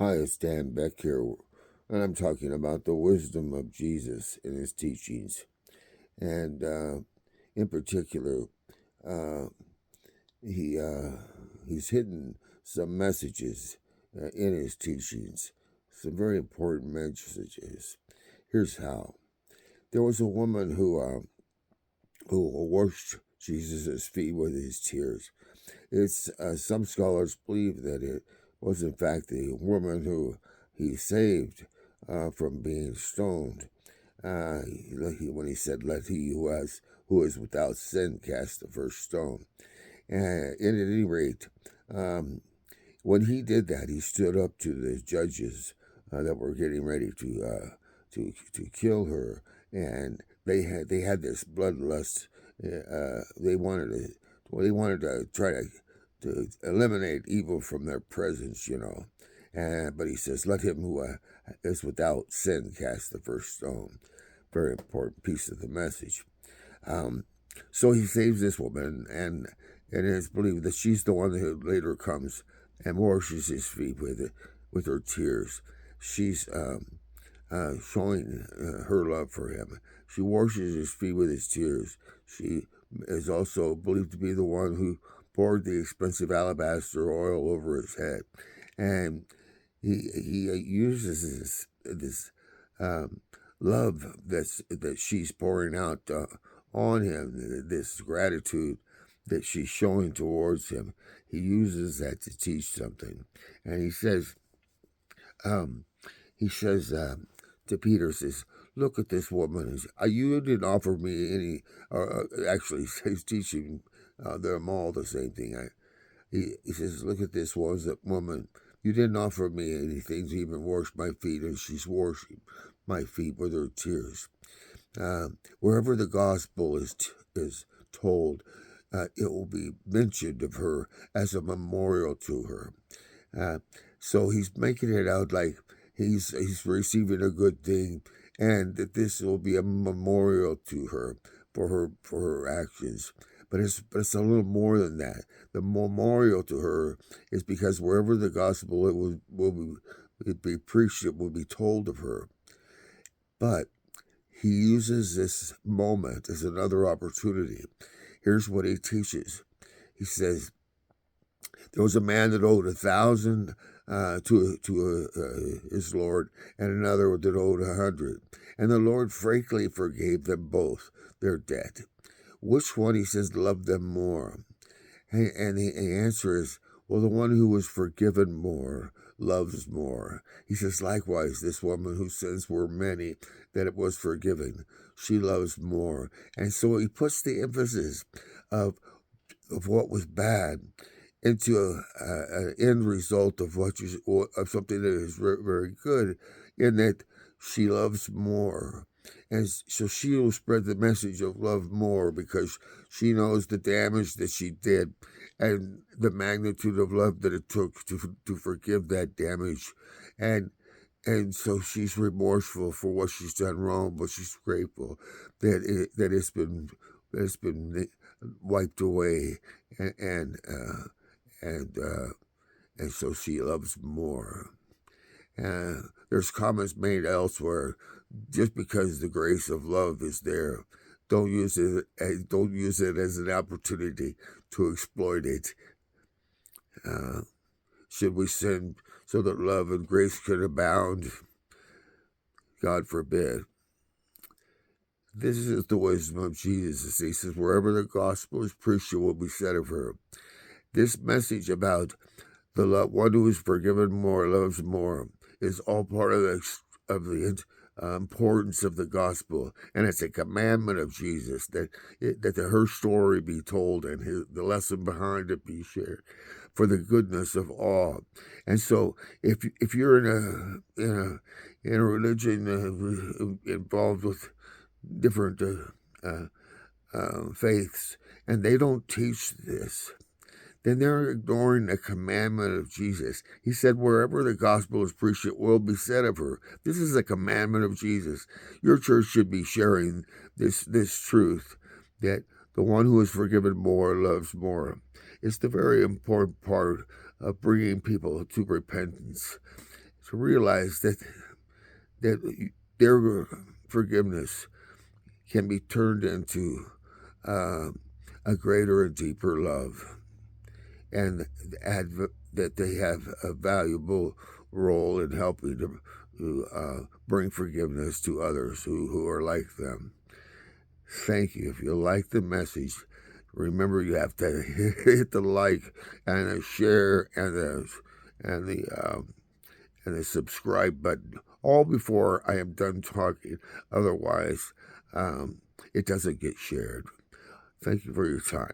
Hi, it's Dan Beck here, and I'm talking about the wisdom of Jesus in his teachings. And in particular, uh, he he's hidden some messages in his teachings, some very important messages. Here's how: there was a woman who washed Jesus' feet with his tears. It's some scholars believe that it was in fact the woman who he saved from being stoned. When he said, "Let he who is without sin cast the first stone." And at any rate, um, when he did that, he stood up to the judges that were getting ready to kill her, and they had this bloodlust. They wanted to try to eliminate evil from their presence, But he says, "Let him who is without sin cast the first stone." Very important piece of the message. Um, so he saves this woman, and it's believed that she's the one who later comes and washes his feet with her tears. She's showing her love for him. She washes his feet with his tears. She is also believed to be the one who poured the expensive alabaster oil over his head, and he uses this love that she's pouring out on him, this gratitude that she's showing towards him. He uses that to teach something, and um, he says to Peter, says, "Look at this woman. You didn't offer me any." Actually, he's teaching them all the same thing. He says, "Look at this woman. You didn't offer me anything to even wash my feet, and she's washing my feet with her tears." Wherever the gospel is told, it will be mentioned of her as a memorial to her. Uh, so he's making it out like he's receiving a good thing, and that this will be a memorial to her for her actions. But it's a little more than that. The memorial to her is because wherever the gospel will be preached, it will be told of her. But he uses this moment as another opportunity. Here's what he teaches. He says, there was a man that owed 1,000 to his Lord, and another that owed 100. And the Lord frankly forgave them both their debt. Which one, he says, loved them more? And the answer is, well, the one who was forgiven more loves more. He says, likewise, this woman whose sins were many, that it was forgiven, she loves more. And so he puts the emphasis of what was bad into an end result of of something that is very, very good, in that she loves more. And so she will spread the message of love more because she knows the damage that she did and the magnitude of love that it took to forgive that damage. And and so she's remorseful for what she's done wrong, but she's grateful that it's been wiped away, and and uh, and, uh, and so she loves more. There's comments made elsewhere. Just because the grace of love is there, don't use it as an opportunity to exploit it. Uh, should we sin so that love and grace could abound? God forbid. This is the wisdom of Jesus. He says, wherever the gospel is preached, it will be said of her. This message about the one who is forgiven more loves more is all part of the importance of the gospel, and it's a commandment of Jesus that her story be told and the lesson behind it be shared for the goodness of all. And so, if you're in a religion involved with different faiths, and they don't teach this, then they're ignoring the commandment of Jesus. He said, wherever the gospel is preached, it will be said of her. This is a commandment of Jesus. Your church should be sharing this truth, that the one who is forgiven more loves more. It's the very important part of bringing people to repentance. to realize that their forgiveness can be turned into a greater and deeper love, and that they have a valuable role in helping to bring forgiveness to others who are like them. Thank you. If you like the message, remember you have to hit the like and the share and the subscribe button, all before I am done talking. Otherwise, it doesn't get shared. Thank you for your time.